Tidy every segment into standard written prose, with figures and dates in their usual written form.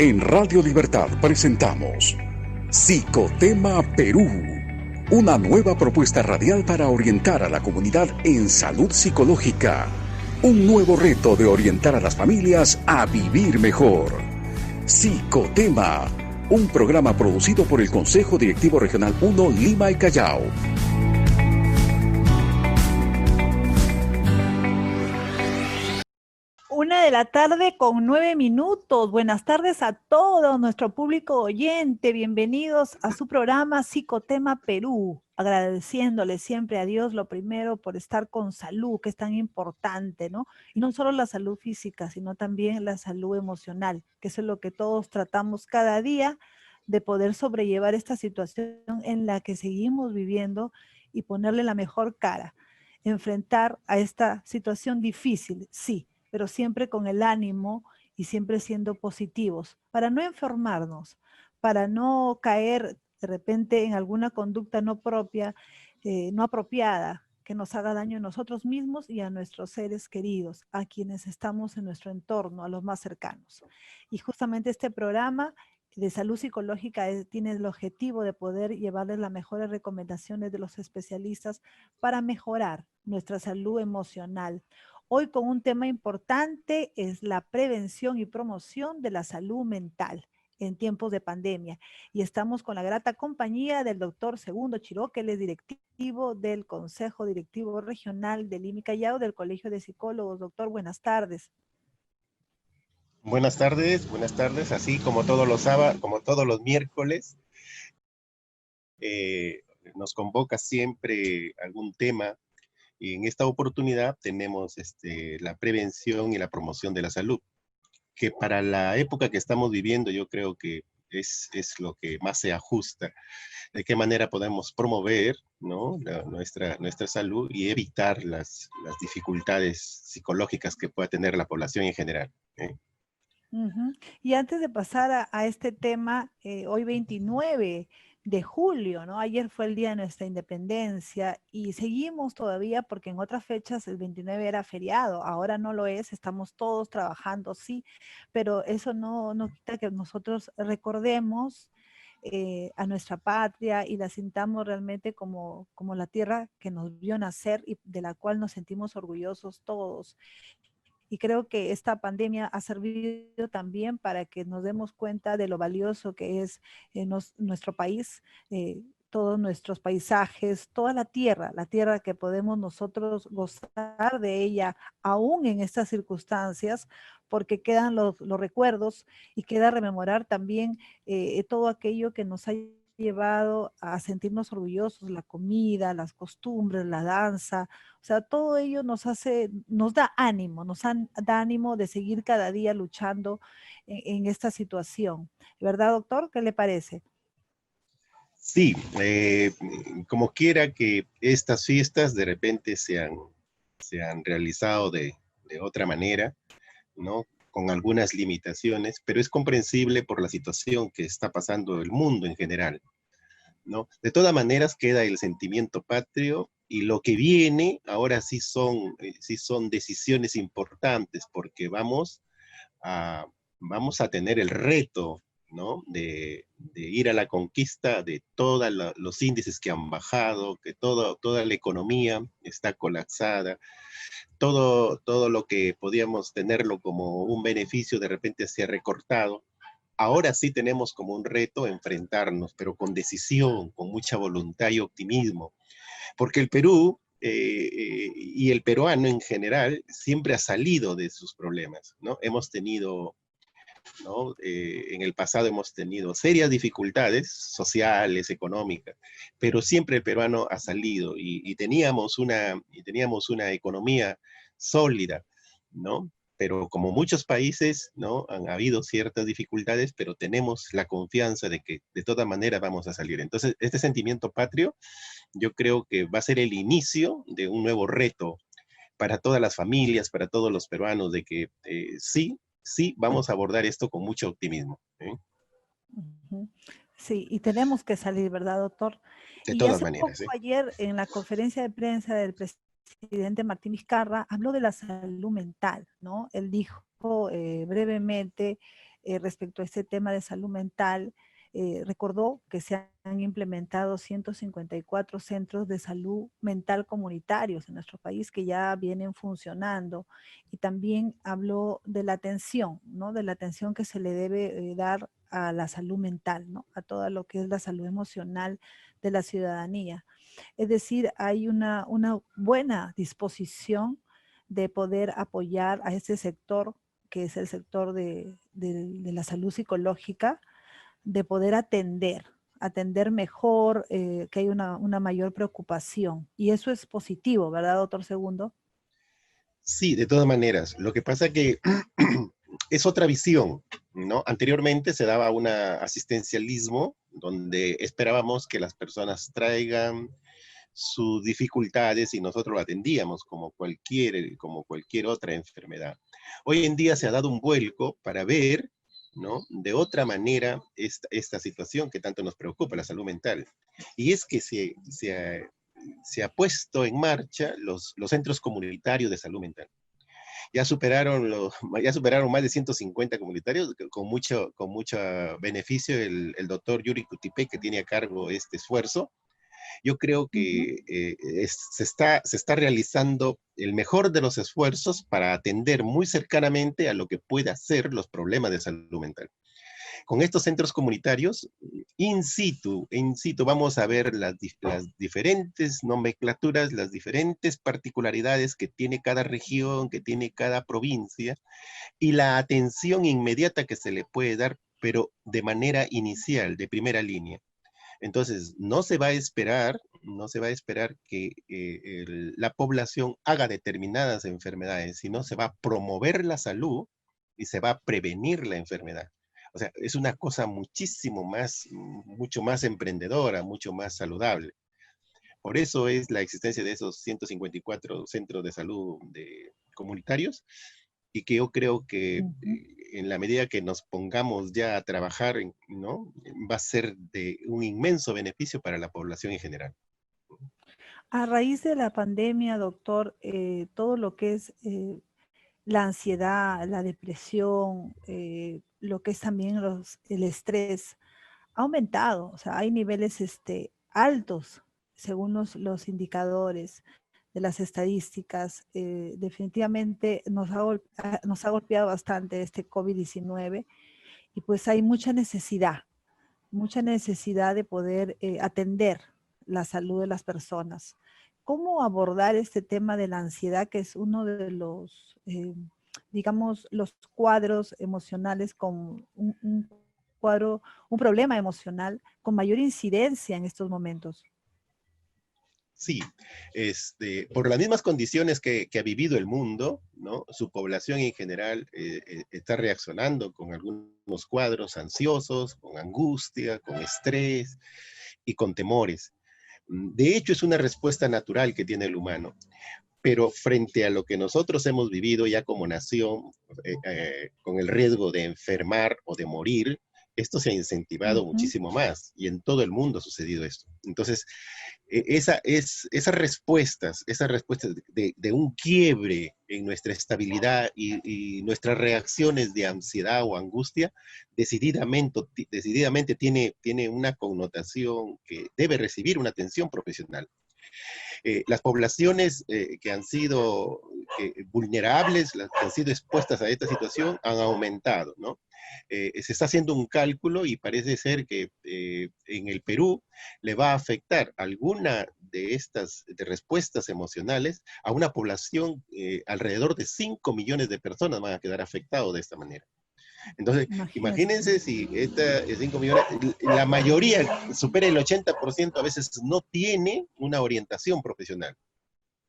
En Radio Libertad presentamos Psicotema Perú, una nueva propuesta radial para orientar a la comunidad en salud psicológica. Un nuevo reto de orientar a las familias a vivir mejor. Psicotema, un programa producido por el Consejo Directivo Regional 1 Lima y Callao. 1:09 p.m. Buenas tardes a todo nuestro público oyente. Bienvenidos a su programa Psicotema Perú. Agradeciéndole siempre a Dios lo primero por estar con salud, que es tan importante, ¿no? Y no solo la salud física, sino también la salud emocional, que eso es lo que todos tratamos cada día de poder sobrellevar esta situación en la que seguimos viviendo y ponerle la mejor cara. Enfrentar a esta situación difícil, sí, pero siempre con el ánimo y siempre siendo positivos, para no enfermarnos, para no caer de repente en alguna conducta no propia, no apropiada, que nos haga daño a nosotros mismos y a nuestros seres queridos, a quienes estamos en nuestro entorno, a los más cercanos. Y justamente este programa de salud psicológica tiene el objetivo de poder llevarles las mejores recomendaciones de los especialistas para mejorar nuestra salud emocional. Hoy con un tema importante es la prevención y promoción de la salud mental en tiempos de pandemia. Y estamos con la grata compañía del doctor Segundo Chiroque, él es directivo del Consejo Directivo Regional de Lima y Callao del Colegio de Psicólogos. Doctor, buenas tardes. Buenas tardes, así como todos los sábados, como todos los miércoles, nos convoca siempre algún tema. Y en esta oportunidad tenemos la prevención y la promoción de la salud, que para la época que estamos viviendo yo creo que es lo que más se ajusta. De qué manera podemos promover, ¿no?, nuestra salud y evitar las dificultades psicológicas que pueda tener la población en general. Y antes de pasar a este tema, hoy 29 de julio, ¿no? Ayer fue el día de nuestra independencia y seguimos todavía porque en otras fechas el 29 era feriado, ahora no lo es, estamos todos trabajando, sí, pero eso no quita que nosotros recordemos a nuestra patria y la sintamos realmente como la tierra que nos vio nacer y de la cual nos sentimos orgullosos todos. Y creo que esta pandemia ha servido también para que nos demos cuenta de lo valioso que es nuestro país, todos nuestros paisajes, toda la tierra que podemos nosotros gozar de ella, aún en estas circunstancias, porque quedan los recuerdos y queda rememorar también todo aquello que nos ha llevado a sentirnos orgullosos, la comida, las costumbres, la danza, o sea, todo ello nos da ánimo, da ánimo de seguir cada día luchando en esta situación. ¿Verdad, doctor? ¿Qué le parece? Sí, como quiera que estas fiestas de repente se han realizado de otra manera, ¿no?, con algunas limitaciones, pero es comprensible por la situación que está pasando el mundo en general, ¿no? De todas maneras queda el sentimiento patrio y lo que viene ahora sí son decisiones importantes porque vamos a tener el reto, ¿no?, de ir a la conquista de todos los índices que han bajado, que toda la economía está colapsada, todo lo que podíamos tenerlo como un beneficio de repente se ha recortado. Ahora sí tenemos como un reto enfrentarnos, pero con decisión, con mucha voluntad y optimismo, porque el Perú y el peruano en general siempre ha salido de sus problemas, ¿no? Hemos tenido, ¿no?, en el pasado hemos tenido serias dificultades sociales, económicas, pero siempre el peruano ha salido y teníamos una economía sólida, ¿no? Pero como muchos países, ¿no?, han habido ciertas dificultades, pero tenemos la confianza de que de todas maneras vamos a salir. Entonces, este sentimiento patrio, yo creo que va a ser el inicio de un nuevo reto para todas las familias, para todos los peruanos, de que sí, vamos a abordar esto con mucho optimismo, ¿eh? Ujú. Sí, y tenemos que salir, ¿verdad, doctor? De Y todas hace poco, maneras, ¿eh? ayer, en la conferencia de prensa del presidente Martín Vizcarra, habló de la salud mental, ¿no? Él dijo brevemente respecto a este tema de salud mental. Recordó que se han implementado 154 centros de salud mental comunitarios en nuestro país que ya vienen funcionando, y también habló de la atención, ¿no? De la atención que se le debe dar a la salud mental, ¿no? A todo lo que es la salud emocional de la ciudadanía. Es decir, hay una buena disposición de poder apoyar a este sector, que es el sector de la salud psicológica, de poder atender mejor, que hay una mayor preocupación. Y eso es positivo, ¿verdad, doctor Segundo? Sí, de todas maneras. Lo que pasa que es otra visión, ¿no? Anteriormente se daba un asistencialismo donde esperábamos que las personas traigan sus dificultades y nosotros lo atendíamos como cualquier otra enfermedad. Hoy en día se ha dado un vuelco para ver, ¿no? De otra manera esta situación que tanto nos preocupa, la salud mental. Y es que se ha puesto en marcha los centros comunitarios de salud mental. Ya superaron más de 150 comunitarios, con mucho beneficio el doctor Yuri Cutipé, que tiene a cargo este esfuerzo. Yo creo que se está realizando el mejor de los esfuerzos para atender muy cercanamente a lo que pueda ser los problemas de salud mental. Con estos centros comunitarios, in situ, vamos a ver las diferentes nomenclaturas, las diferentes particularidades que tiene cada región, que tiene cada provincia, y la atención inmediata que se le puede dar, pero de manera inicial, de primera línea. Entonces, no se va a esperar que la población haga determinadas enfermedades, sino se va a promover la salud y se va a prevenir la enfermedad. O sea, es una cosa mucho más emprendedora, mucho más saludable. Por eso es la existencia de esos 154 centros de salud comunitarios, y que yo creo que en la medida que nos pongamos ya a trabajar, ¿no? Va a ser de un inmenso beneficio para la población en general. A raíz de la pandemia, doctor, todo lo que es la ansiedad, la depresión, lo que es también el estrés, ha aumentado. O sea, hay niveles altos según los indicadores de las estadísticas. Definitivamente nos ha golpeado bastante este COVID-19, y pues hay mucha necesidad de poder atender la salud de las personas. ¿Cómo abordar este tema de la ansiedad, que es uno de los, digamos, los cuadros emocionales con un problema emocional con mayor incidencia en estos momentos? Sí, por las mismas condiciones que ha vivido el mundo, ¿no? Su población en general está reaccionando con algunos cuadros ansiosos, con angustia, con estrés y con temores. De hecho, es una respuesta natural que tiene el humano. Pero frente a lo que nosotros hemos vivido ya como nación, con el riesgo de enfermar o de morir, esto se ha incentivado muchísimo más, y en todo el mundo ha sucedido esto. Entonces, esas respuestas de un quiebre en nuestra estabilidad y nuestras reacciones de ansiedad o angustia, decididamente tiene una connotación que debe recibir una atención profesional. Las poblaciones que han sido vulnerables, las que han sido expuestas a esta situación, han aumentado, ¿no? Se está haciendo un cálculo y parece ser que en el Perú le va a afectar alguna de estas respuestas emocionales a una población, alrededor de 5 millones de personas van a quedar afectados de esta manera. Entonces, imagínense si 5 millones, la mayoría, supera el 80%, a veces no tiene una orientación profesional.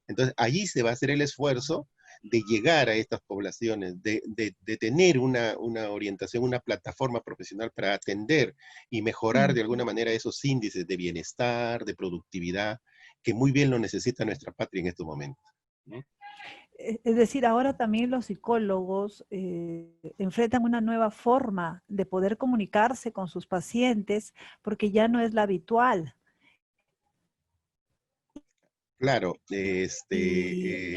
Entonces, allí se va a hacer el esfuerzo de llegar a estas poblaciones, de tener una orientación, una plataforma profesional para atender y mejorar de alguna manera esos índices de bienestar, de productividad, que muy bien lo necesita nuestra patria en estos momentos, ¿no? Es decir, ahora también los psicólogos enfrentan una nueva forma de poder comunicarse con sus pacientes, porque ya no es la habitual. Claro, Y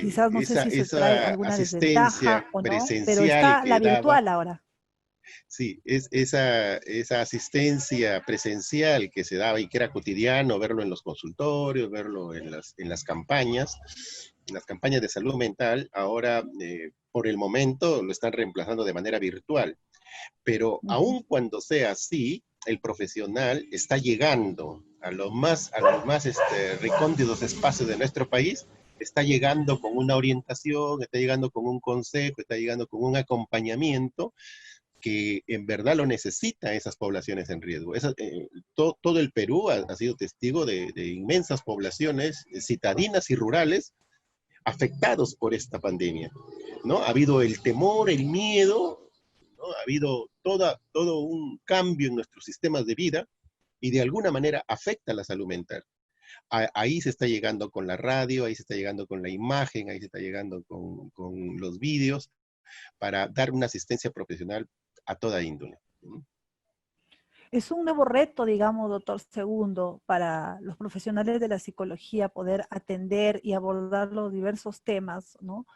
quizás no sé si se trae esa alguna asistencia desventaja o no, pero presencial está que la daba, virtual ahora. Sí, esa asistencia presencial que se daba y que era cotidiano, verlo en los consultorios, verlo en las campañas de salud mental, ahora por el momento lo están reemplazando de manera virtual. Pero Ujú. aun cuando sea así, el profesional está llegando a los más recónditos espacios de nuestro país, está llegando con una orientación, está llegando con un consejo, está llegando con un acompañamiento que en verdad lo necesitan esas poblaciones en riesgo. Todo el Perú ha sido testigo de inmensas poblaciones citadinas y rurales afectados por esta pandemia, ¿no? Ha habido el temor, el miedo, ¿no? Ha habido todo un cambio en nuestros sistemas de vida y de alguna manera afecta la salud mental. Ahí se está llegando con la radio, ahí se está llegando con la imagen, ahí se está llegando con los vídeos para dar una asistencia profesional a toda índole. Es un nuevo reto, digamos, doctor Segundo, para los profesionales de la psicología poder atender y abordar los diversos temas, ¿no?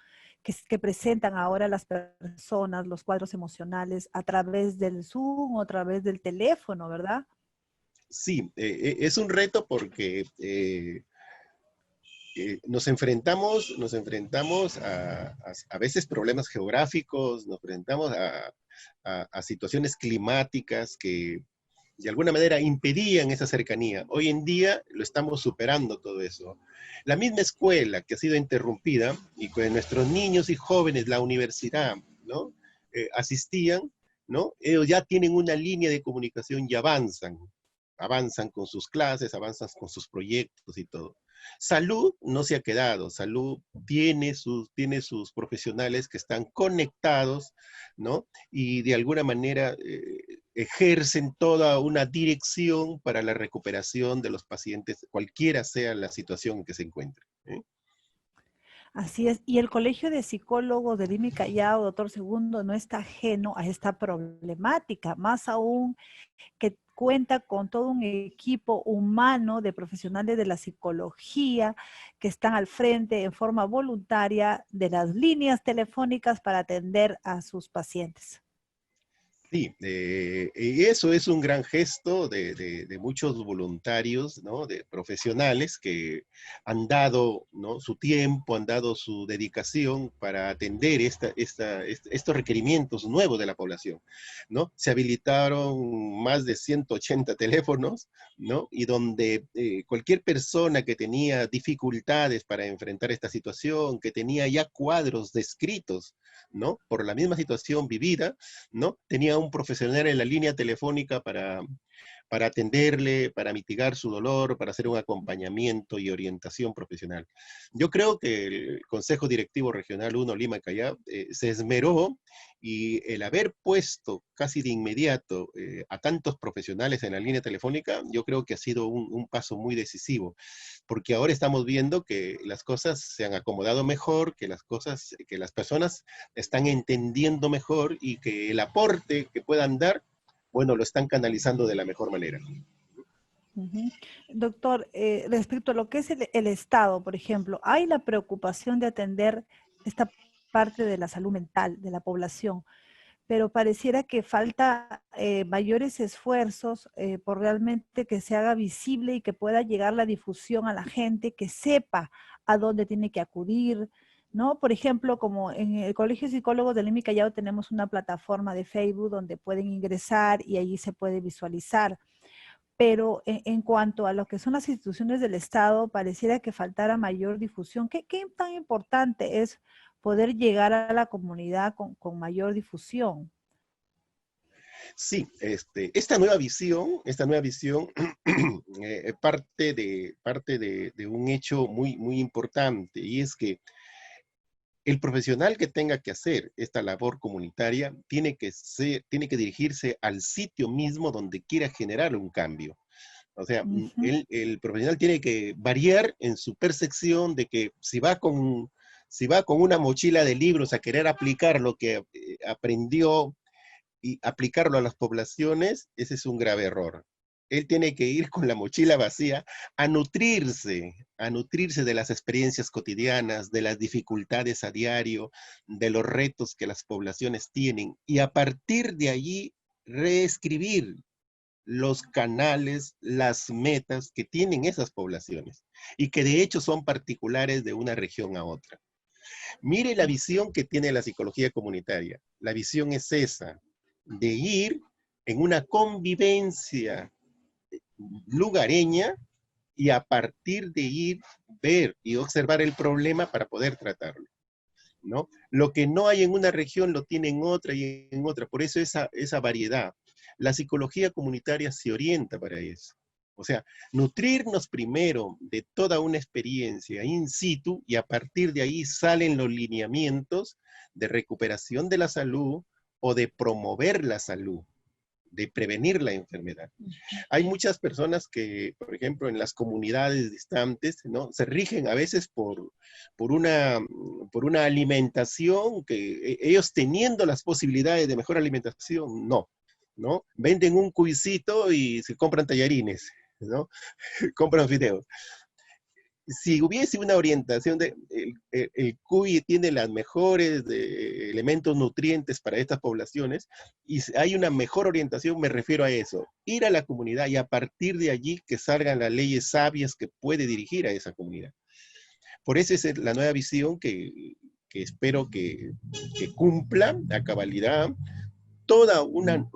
Que presentan ahora las personas, los cuadros emocionales, a través del Zoom o a través del teléfono, ¿verdad? Sí, es un reto porque nos enfrentamos a veces problemas geográficos, nos enfrentamos a situaciones climáticas que de alguna manera impedían esa cercanía. Hoy en día lo estamos superando todo eso. La misma escuela que ha sido interrumpida y con nuestros niños y jóvenes, la universidad, ¿no? Asistían, ¿no? Ellos ya tienen una línea de comunicación y avanzan con sus clases, avanzan con sus proyectos y todo. Salud no se ha quedado, salud tiene sus profesionales que están conectados, ¿no? Y de alguna manera ejercen toda una dirección para la recuperación de los pacientes, cualquiera sea la situación en que se encuentren. Así es. Y el Colegio de Psicólogos de Lima y Callao, doctor Segundo, no está ajeno a esta problemática, más aún que cuenta con todo un equipo humano de profesionales de la psicología que están al frente en forma voluntaria de las líneas telefónicas para atender a sus pacientes. Sí, y eso es un gran gesto de muchos voluntarios, ¿no? De profesionales que han dado, ¿no? Su tiempo, han dado su dedicación para atender estos requerimientos nuevos de la población, ¿no? Se habilitaron más de 180 teléfonos, ¿no? Y donde cualquier persona que tenía dificultades para enfrentar esta situación, que tenía ya cuadros descritos, ¿no? Por la misma situación vivida, ¿no? Tenía un profesional en la línea telefónica para atenderle, para mitigar su dolor, para hacer un acompañamiento y orientación profesional. Yo creo que el Consejo Directivo Regional 1 Lima Callao se esmeró y el haber puesto casi de inmediato a tantos profesionales en la línea telefónica, yo creo que ha sido un paso muy decisivo, porque ahora estamos viendo que las cosas se han acomodado mejor, que las personas están entendiendo mejor y que el aporte que puedan dar, bueno, lo están canalizando de la mejor manera. Ujú. Doctor, respecto a lo que es el Estado, por ejemplo, hay la preocupación de atender esta parte de la salud mental de la población, pero pareciera que falta mayores esfuerzos por realmente que se haga visible y que pueda llegar la difusión a la gente, que sepa a dónde tiene que acudir, ¿no? Por ejemplo, como en el Colegio de Psicólogos de Lima y Callao tenemos una plataforma de Facebook donde pueden ingresar y allí se puede visualizar. Pero en cuanto a lo que son las instituciones del Estado, pareciera que faltara mayor difusión. ¿Qué tan importante es poder llegar a la comunidad con mayor difusión? Sí, esta nueva visión parte de un hecho muy, muy importante, y es que el profesional que tenga que hacer esta labor comunitaria tiene que dirigirse al sitio mismo donde quiera generar un cambio. O sea, Ujú. el profesional tiene que variar en su percepción de que si va con una mochila de libros a querer aplicar lo que aprendió y aplicarlo a las poblaciones, ese es un grave error. él tiene que ir con la mochila vacía a nutrirse de las experiencias cotidianas, de las dificultades a diario, de los retos que las poblaciones tienen, y a partir de allí reescribir los canales, las metas que tienen esas poblaciones, y que de hecho son particulares de una región a otra. Mire la visión que tiene la psicología comunitaria. La visión es esa, de ir en una convivencia lugareña y a partir de ir, ver y observar el problema para poder tratarlo, ¿no? Lo que no hay en una región lo tiene en otra y en otra, por eso esa variedad. La psicología comunitaria se orienta para eso. O sea, nutrirnos primero de toda una experiencia in situ y a partir de ahí salen los lineamientos de recuperación de la salud o de promover la salud, de prevenir la enfermedad. Hay muchas personas que, por ejemplo, en las comunidades distantes, ¿no? Se rigen a veces por una alimentación que ellos teniendo las posibilidades de mejor alimentación, ¿no? Venden un cuisito y se compran tallarines, ¿no? Compran fideos. Si hubiese una orientación el cuy tiene las mejores elementos nutrientes para estas poblaciones, y hay una mejor orientación, me refiero a eso, ir a la comunidad y a partir de allí que salgan las leyes sabias que puede dirigir a esa comunidad. Por eso es la nueva visión que espero que cumpla a cabalidad un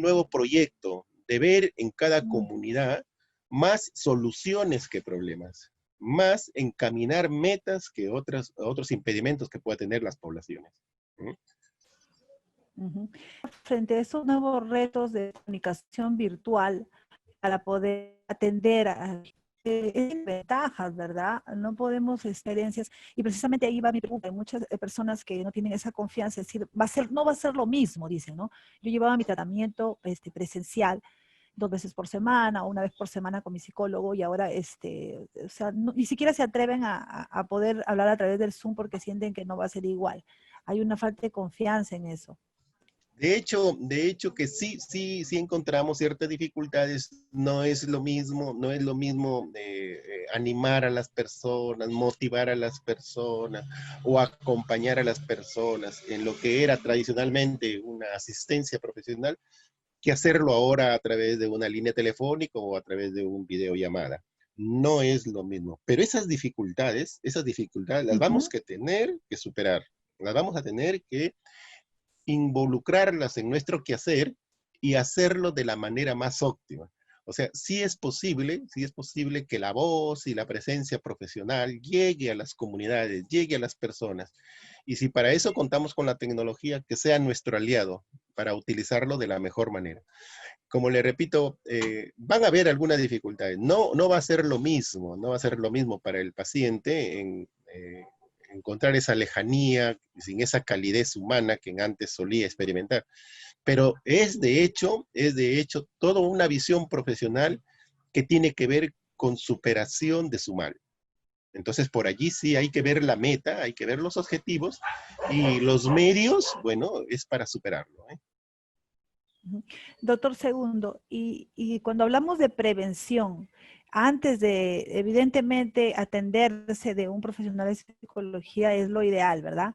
nuevo proyecto de ver en cada comunidad más soluciones que problemas, más encaminar metas que otros impedimentos que puedan tener las poblaciones. Frente a esos nuevos retos de comunicación virtual, para poder atender a ventajas, ¿verdad? No podemos experiencias, y precisamente ahí va mi pregunta. Hay muchas personas que no tienen esa confianza, es decir, no va a ser lo mismo, dicen, ¿no? Yo llevaba mi tratamiento presencial 2 veces por semana o 1 vez por semana con mi psicólogo y ahora, o sea, ni siquiera se atreven a poder hablar a través del Zoom porque sienten que no va a ser igual. Hay una falta de confianza en eso. De hecho que sí encontramos ciertas dificultades. No es lo mismo animar a las personas, motivar a las personas o acompañar a las personas en lo que era tradicionalmente una asistencia profesional, que hacerlo ahora a través de una línea telefónica o a través de un videollamada. No es lo mismo. Pero esas dificultades las vamos a tener que superar. Las vamos a tener que involucrarlas en nuestro quehacer y hacerlo de la manera más óptima. O sea, sí es posible que la voz y la presencia profesional llegue a las comunidades, llegue a las personas. Y si para eso contamos con la tecnología, que sea nuestro aliado para utilizarlo de la mejor manera. Como le repito, van a haber algunas dificultades. No va a ser lo mismo, no va a ser lo mismo para el paciente encontrar esa lejanía, sin esa calidez humana que antes solía experimentar. Pero es de hecho toda una visión profesional que tiene que ver con superación de su mal. Entonces, por allí sí hay que ver la meta, hay que ver los objetivos y los medios, bueno, es para superarlo. Doctor Segundo, y cuando hablamos de prevención, antes de, evidentemente, atenderse de un profesional de psicología es lo ideal, ¿verdad?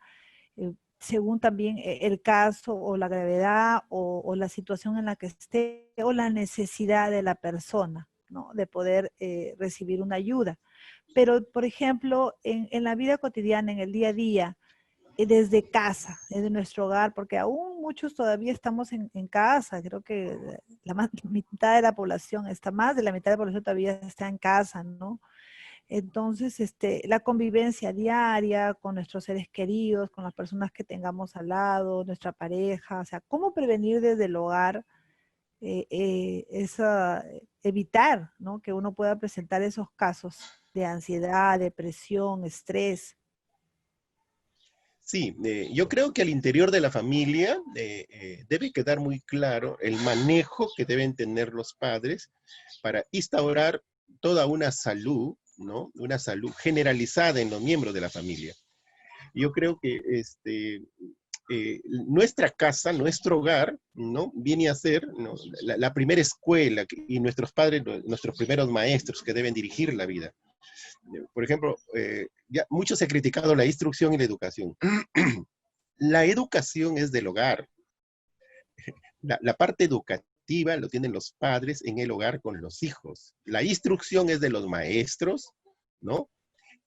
Según también el caso o la gravedad o la situación en la que esté o la necesidad de la persona, ¿no? De poder recibir una ayuda. Pero, por ejemplo, en la vida cotidiana, en el día a día, desde casa, desde nuestro hogar, porque aún muchos todavía estamos en casa. Creo que mitad de la población, más de la mitad de la población todavía está en casa, ¿no? Entonces, la convivencia diaria con nuestros seres queridos, con las personas que tengamos al lado, nuestra pareja, o sea, ¿cómo prevenir desde el hogar evitar, ¿no? Que uno pueda presentar esos casos de ansiedad, depresión, estrés? Sí, yo creo que al interior de la familia debe quedar muy claro el manejo que deben tener los padres para instaurar toda una salud, ¿no? Una salud generalizada en los miembros de la familia. Yo creo que nuestra casa, nuestro hogar, ¿no? Viene a ser, ¿no? la primera escuela y nuestros padres, nuestros primeros maestros que deben dirigir la vida. Por ejemplo, ya mucho se ha criticado la instrucción y la educación. La educación es del hogar. La parte educativa lo tienen los padres en el hogar con los hijos. La instrucción es de los maestros, ¿no?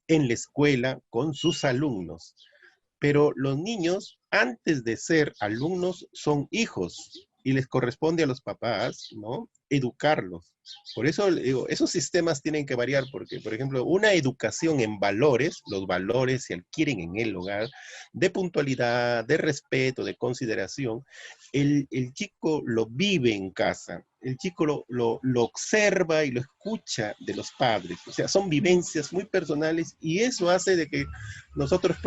En la escuela con sus alumnos. Pero los niños, antes de ser alumnos, son hijos y les corresponde a los papás, ¿no? Educarlos. Por eso digo, esos sistemas tienen que variar porque, por ejemplo, una educación en valores, los valores se adquieren en el hogar, de puntualidad, de respeto, de consideración, el chico lo vive en casa, el chico lo observa y lo escucha de los padres. O sea, son vivencias muy personales y eso hace de que nosotros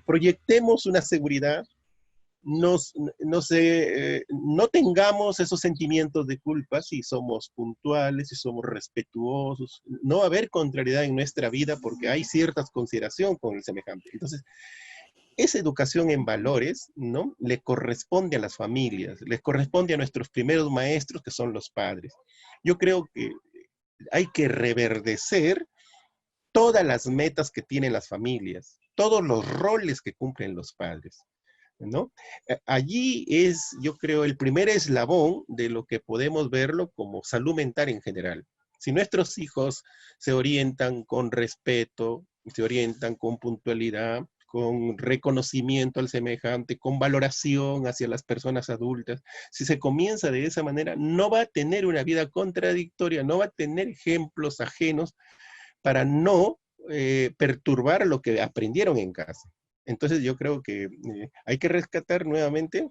proyectemos una seguridad, no tengamos esos sentimientos de culpa si somos puntuales, si somos respetuosos, no va a haber contrariedad en nuestra vida porque hay ciertas consideraciones con el semejante. Entonces, esa educación en valores, ¿no? Le corresponde a las familias, les corresponde a nuestros primeros maestros que son los padres. Yo creo que hay que reverdecer todas las metas que tienen las familias, todos los roles que cumplen los padres, ¿no? Allí es, yo creo, el primer eslabón de lo que podemos verlo como salud mental en general. Si nuestros hijos se orientan con respeto, se orientan con puntualidad, con reconocimiento al semejante, con valoración hacia las personas adultas, si se comienza de esa manera, no va a tener una vida contradictoria, no va a tener ejemplos ajenos para no perturbar lo que aprendieron en casa. Entonces yo creo que hay que rescatar nuevamente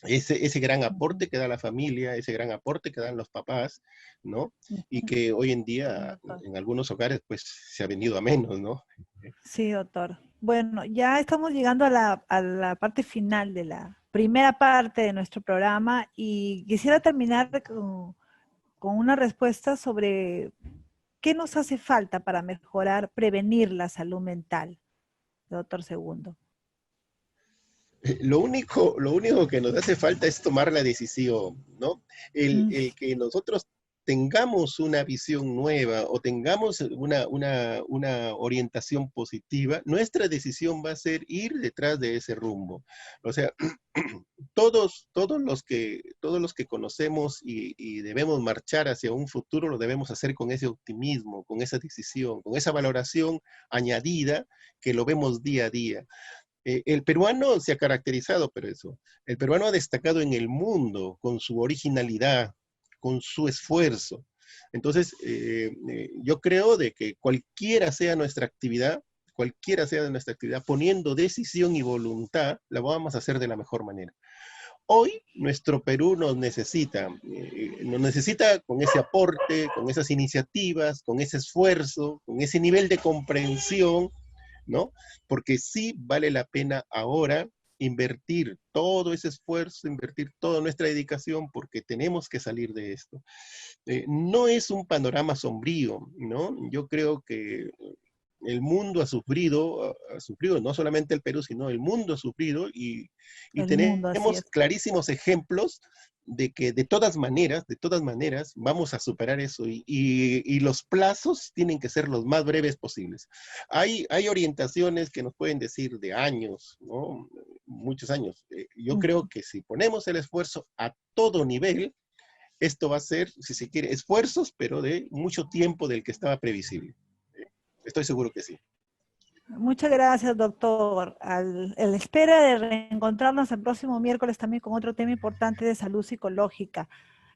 ese gran aporte que da la familia, ese gran aporte que dan los papás, ¿no? Y que hoy en día en algunos hogares pues se ha venido a menos, ¿no? Sí, doctor. Bueno, ya estamos llegando a la parte final de la primera parte de nuestro programa y quisiera terminar con una respuesta sobre qué nos hace falta para mejorar, prevenir la salud mental, doctor Segundo. Lo único que nos hace falta es tomar la decisión, ¿no? El que nosotros tengamos una visión nueva o tengamos una orientación positiva, nuestra decisión va a ser ir detrás de ese rumbo. O sea, todos los que conocemos y debemos marchar hacia un futuro, lo debemos hacer con ese optimismo, con esa decisión, con esa valoración añadida que lo vemos día a día. El peruano se ha caracterizado por eso. El peruano ha destacado en el mundo con su originalidad, con su esfuerzo. Entonces, yo creo de que cualquiera sea nuestra actividad, poniendo decisión y voluntad, la vamos a hacer de la mejor manera. Hoy nuestro Perú nos necesita con ese aporte, con esas iniciativas, con ese esfuerzo, con ese nivel de comprensión, ¿no? Porque sí vale la pena ahora invertir todo ese esfuerzo, invertir toda nuestra dedicación, porque tenemos que salir de esto. No es un panorama sombrío, ¿no? Yo creo que el mundo ha sufrido, no solamente el Perú, sino el mundo ha sufrido y tenemos clarísimos ejemplos de que de todas maneras vamos a superar eso y los plazos tienen que ser los más breves posibles. Hay orientaciones que nos pueden decir de años, ¿no? Muchos años. Yo creo que si ponemos el esfuerzo a todo nivel, esto va a ser, si se quiere, esfuerzos, pero de mucho tiempo del que estaba previsible. Estoy seguro que sí. Muchas gracias, doctor. A la espera de reencontrarnos el próximo miércoles también con otro tema importante de salud psicológica.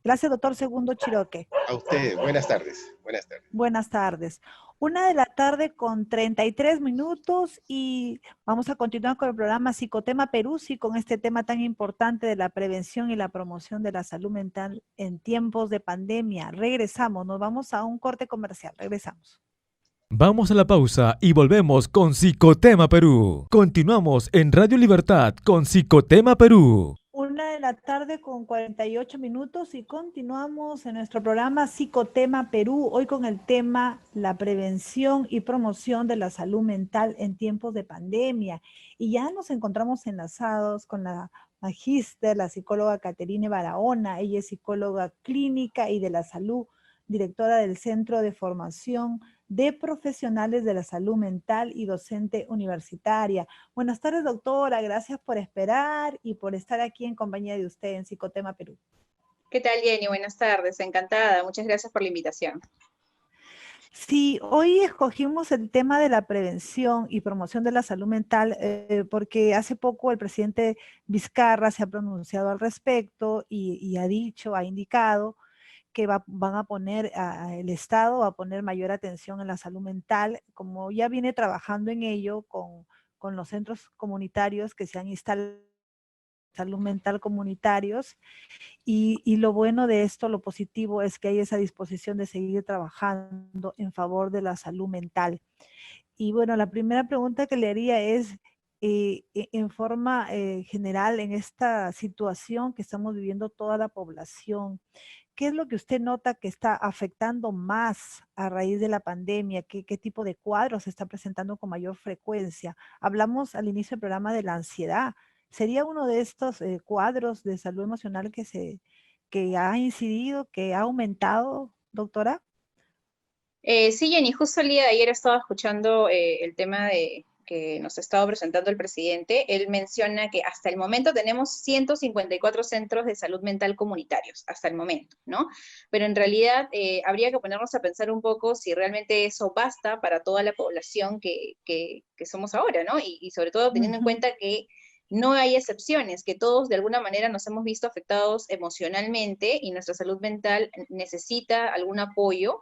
Gracias, doctor Segundo Chiroque. A usted, buenas tardes. Buenas tardes. Buenas tardes. 1:00 con 33 minutos y vamos a continuar con el programa Psicotema Perú, y con este tema tan importante de la prevención y la promoción de la salud mental en tiempos de pandemia. Regresamos, nos vamos a un corte comercial. Regresamos. Vamos a la pausa y volvemos con Psicotema Perú. Continuamos en Radio Libertad con Psicotema Perú. 1:00 la tarde con 48 minutos y continuamos en nuestro programa Psicotema Perú, hoy con el tema la prevención y promoción de la salud mental en tiempos de pandemia. Y ya nos encontramos enlazados con la magíster, la psicóloga Caterine Barahona. Ella es psicóloga clínica y de la salud, directora del Centro de Formación de Profesionales de la Salud Mental y docente universitaria. Buenas tardes, doctora. Gracias por esperar y por estar aquí en compañía de usted en Psicotema Perú. ¿Qué tal, Jenny? Buenas tardes. Encantada. Muchas gracias por la invitación. Sí, hoy escogimos el tema de la prevención y promoción de la salud mental porque hace poco el presidente Vizcarra se ha pronunciado al respecto y ha indicado que van a poner, el Estado va a poner mayor atención en la salud mental, como ya viene trabajando en ello con los centros comunitarios que se han instalado, salud mental comunitarios, y lo bueno de esto, lo positivo, es que hay esa disposición de seguir trabajando en favor de la salud mental. Y bueno, la primera pregunta que le haría es, en forma general, en esta situación que estamos viviendo toda la población, ¿qué es lo que usted nota que está afectando más a raíz de la pandemia? ¿Qué tipo de cuadros se está presentando con mayor frecuencia? Hablamos al inicio del programa de la ansiedad. ¿Sería uno de estos cuadros de salud emocional que ha incidido, que ha aumentado, doctora? Sí, Jenny, justo el día de ayer estaba escuchando el tema que nos ha estado presentando el presidente. Él menciona que hasta el momento tenemos 154 centros de salud mental comunitarios, hasta el momento, ¿no? Pero en realidad habría que ponernos a pensar un poco si realmente eso basta para toda la población que somos ahora, ¿no? Y sobre todo teniendo en cuenta que no hay excepciones, que todos de alguna manera nos hemos visto afectados emocionalmente y nuestra salud mental necesita algún apoyo,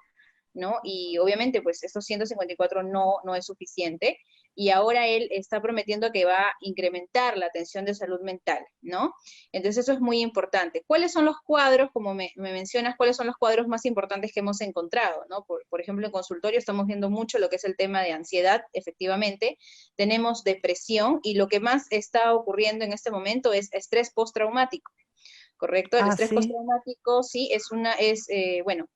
¿no? Y obviamente, pues, estos 154 no es suficiente, y ahora él está prometiendo que va a incrementar la atención de salud mental, ¿no? Entonces eso es muy importante. ¿Cuáles son los cuadros, como me mencionas, cuáles son los cuadros más importantes que hemos encontrado, ¿no? Por ejemplo, en consultorio estamos viendo mucho lo que es el tema de ansiedad, efectivamente, tenemos depresión, y lo que más está ocurriendo en este momento es estrés postraumático, ¿correcto? El estrés Sí. postraumático, sí, bueno,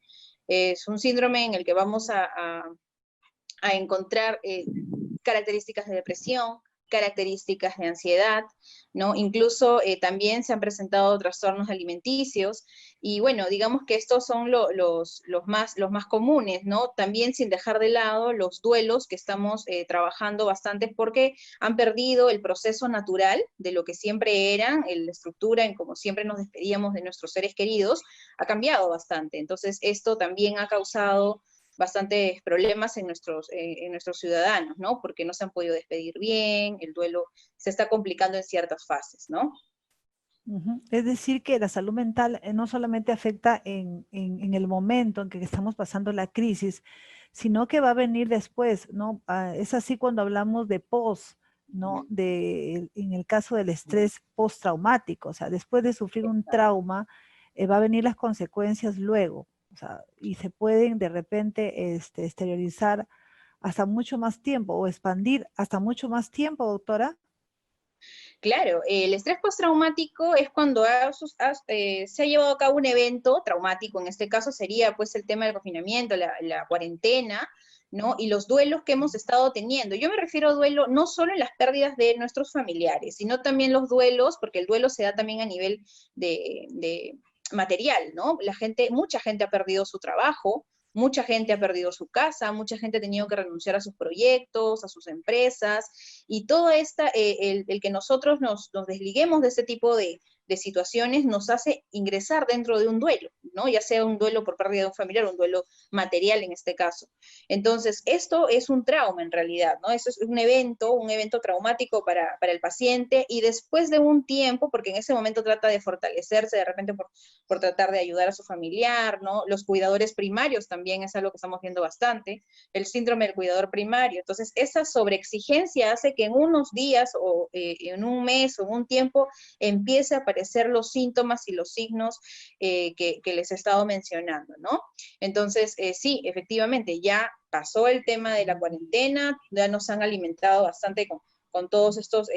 es un síndrome en el que vamos a encontrar características de depresión, características de ansiedad, ¿no? Incluso también se han presentado trastornos alimenticios, y bueno, digamos que estos son los más comunes, ¿no? También sin dejar de lado los duelos que estamos trabajando bastante, porque han perdido el proceso natural de lo que siempre eran, la estructura en cómo siempre nos despedíamos de nuestros seres queridos, ha cambiado bastante. Entonces esto también ha causado bastantes problemas en nuestros ciudadanos, ¿no? Porque no se han podido despedir bien, el duelo se está complicando en ciertas fases, ¿no? Es decir, que la salud mental no solamente afecta en el momento en que estamos pasando la crisis, sino que va a venir después, ¿no? Es así cuando hablamos de post, ¿no? En el caso del estrés postraumático, o sea, después de sufrir un trauma, va a venir las consecuencias luego, o sea, y se pueden de repente exteriorizar hasta mucho más tiempo o expandir hasta mucho más tiempo, doctora. Claro, el estrés postraumático es cuando se ha llevado a cabo un evento traumático. En este caso sería pues el tema del confinamiento, la cuarentena, ¿no? Y los duelos que hemos estado teniendo. Yo me refiero a duelo no solo en las pérdidas de nuestros familiares, sino también los duelos, porque el duelo se da también a nivel de material, ¿no? Mucha gente ha perdido su trabajo, mucha gente ha perdido su casa, mucha gente ha tenido que renunciar a sus proyectos, a sus empresas, y todo el que nosotros nos desliguemos de ese tipo de situaciones nos hace ingresar dentro de un duelo, ¿no? Ya sea un duelo por pérdida de un familiar, un duelo material en este caso. Entonces, esto es un trauma en realidad, ¿no? Eso es un evento traumático para el paciente, y después de un tiempo, porque en ese momento trata de fortalecerse de repente por tratar de ayudar a su familiar, ¿no? Los cuidadores primarios también es algo que estamos viendo bastante, el síndrome del cuidador primario. Entonces, esa sobreexigencia hace que en unos días o en un mes o en un tiempo empiece a aparecer los síntomas y los signos que les he estado mencionando, ¿no? Entonces, sí, efectivamente, ya pasó el tema de la cuarentena, ya nos han alimentado bastante con todos estos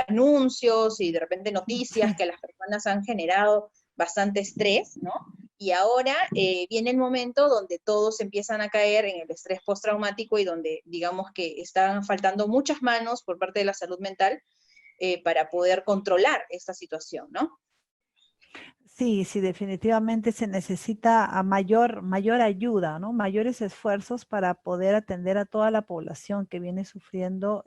anuncios y de repente noticias que a las personas han generado bastante estrés, ¿no? Y ahora viene el momento donde todos empiezan a caer en el estrés postraumático y donde digamos que están faltando muchas manos por parte de la salud mental para poder controlar esta situación, ¿no? Sí, sí, definitivamente se necesita a mayor ayuda, ¿no? Mayores esfuerzos para poder atender a toda la población que viene sufriendo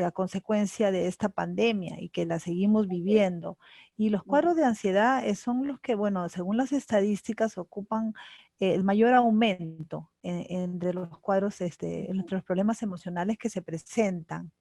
a consecuencia de esta pandemia y que la seguimos viviendo. Y los cuadros de ansiedad son los que, bueno, según las estadísticas, ocupan el mayor aumento entre los cuadros, entre los problemas emocionales que se presentan.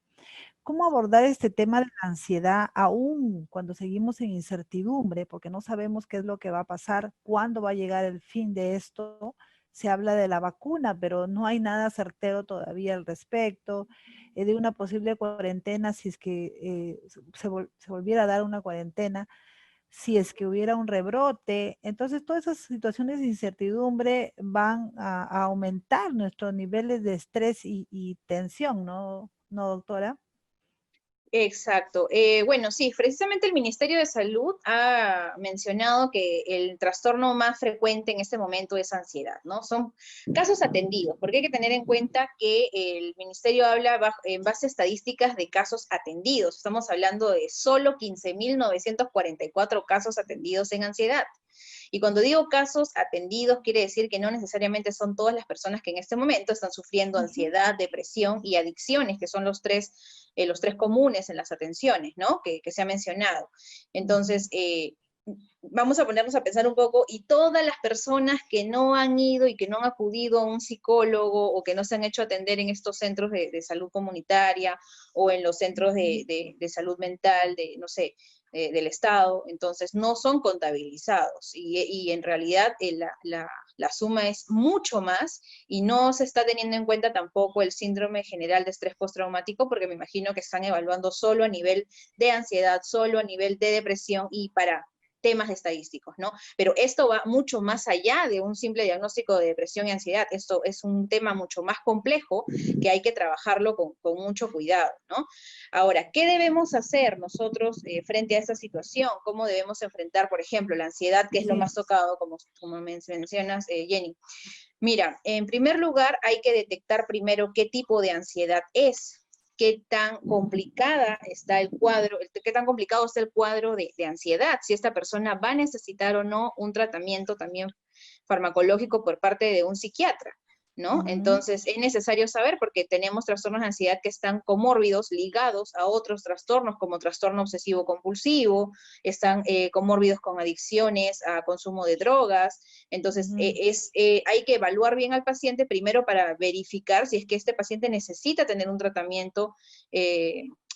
¿Cómo abordar este tema de la ansiedad aún cuando seguimos en incertidumbre? Porque no sabemos qué es lo que va a pasar, cuándo va a llegar el fin de esto. Se habla de la vacuna, pero no hay nada certero todavía al respecto, de una posible cuarentena, si es que se volviera a dar una cuarentena, si es que hubiera un rebrote. Entonces, todas esas situaciones de incertidumbre van a aumentar nuestros niveles de estrés y tensión, ¿no? ¿No, doctora? Exacto. Bueno, sí, precisamente el Ministerio de Salud ha mencionado que el trastorno más frecuente en este momento es ansiedad, ¿no? Son casos atendidos, porque hay que tener en cuenta que el Ministerio habla en base a estadísticas de casos atendidos. Estamos hablando de solo 15.944 casos atendidos en ansiedad. Y cuando digo casos atendidos, quiere decir que no necesariamente son todas las personas que en este momento están sufriendo ansiedad, depresión y adicciones, que son los tres comunes en las atenciones, ¿no? Que se ha mencionado. Entonces, vamos a ponernos a pensar un poco, y todas las personas que no han ido y que no han acudido a un psicólogo o que no se han hecho atender en estos centros de salud comunitaria o en los centros de salud mental, no sé, del Estado, entonces no son contabilizados y en realidad la suma es mucho más y no se está teniendo en cuenta tampoco el síndrome general de estrés postraumático, porque me imagino que están evaluando solo a nivel de ansiedad, solo a nivel de depresión y para temas estadísticos, ¿no? Pero esto va mucho más allá de un simple diagnóstico de depresión y ansiedad. Esto es un tema mucho más complejo que hay que trabajarlo con mucho cuidado, ¿no? Ahora, ¿qué debemos hacer nosotros frente a esta situación? ¿Cómo debemos enfrentar, por ejemplo, la ansiedad, que es lo más tocado, como mencionas, Jenny? Mira, en primer lugar, hay que detectar primero qué tipo de ansiedad es, qué tan complicada está el cuadro, qué tan complicado está el cuadro de ansiedad, si esta persona va a necesitar o no un tratamiento también farmacológico por parte de un psiquiatra, ¿no? Entonces es necesario saber, porque tenemos trastornos de ansiedad que están comórbidos, ligados a otros trastornos como trastorno obsesivo compulsivo, están comórbidos con adicciones a consumo de drogas. Entonces hay que evaluar bien al paciente primero para verificar si es que este paciente necesita tener un tratamiento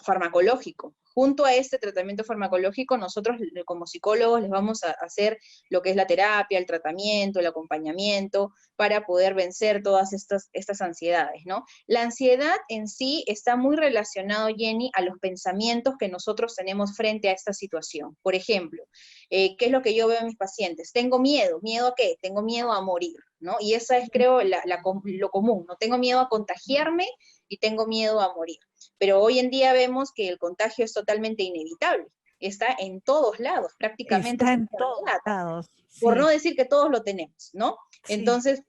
farmacológico. Junto a este tratamiento farmacológico, nosotros como psicólogos les vamos a hacer lo que es la terapia, el tratamiento, el acompañamiento, para poder vencer todas estas ansiedades, ¿no? La ansiedad en sí está muy relacionado, Jenny, a los pensamientos que nosotros tenemos frente a esta situación. Por ejemplo, ¿qué es lo que yo veo en mis pacientes? Tengo miedo. ¿Miedo a qué? Tengo miedo a morir, ¿no? Y esa es, creo, lo común, ¿no? Tengo miedo a contagiarme y tengo miedo a morir. Pero hoy en día vemos que el contagio es totalmente inevitable. Está en todos lados, prácticamente. Está en todos lados. Por no decir que todos lo tenemos, ¿no? Sí. Entonces,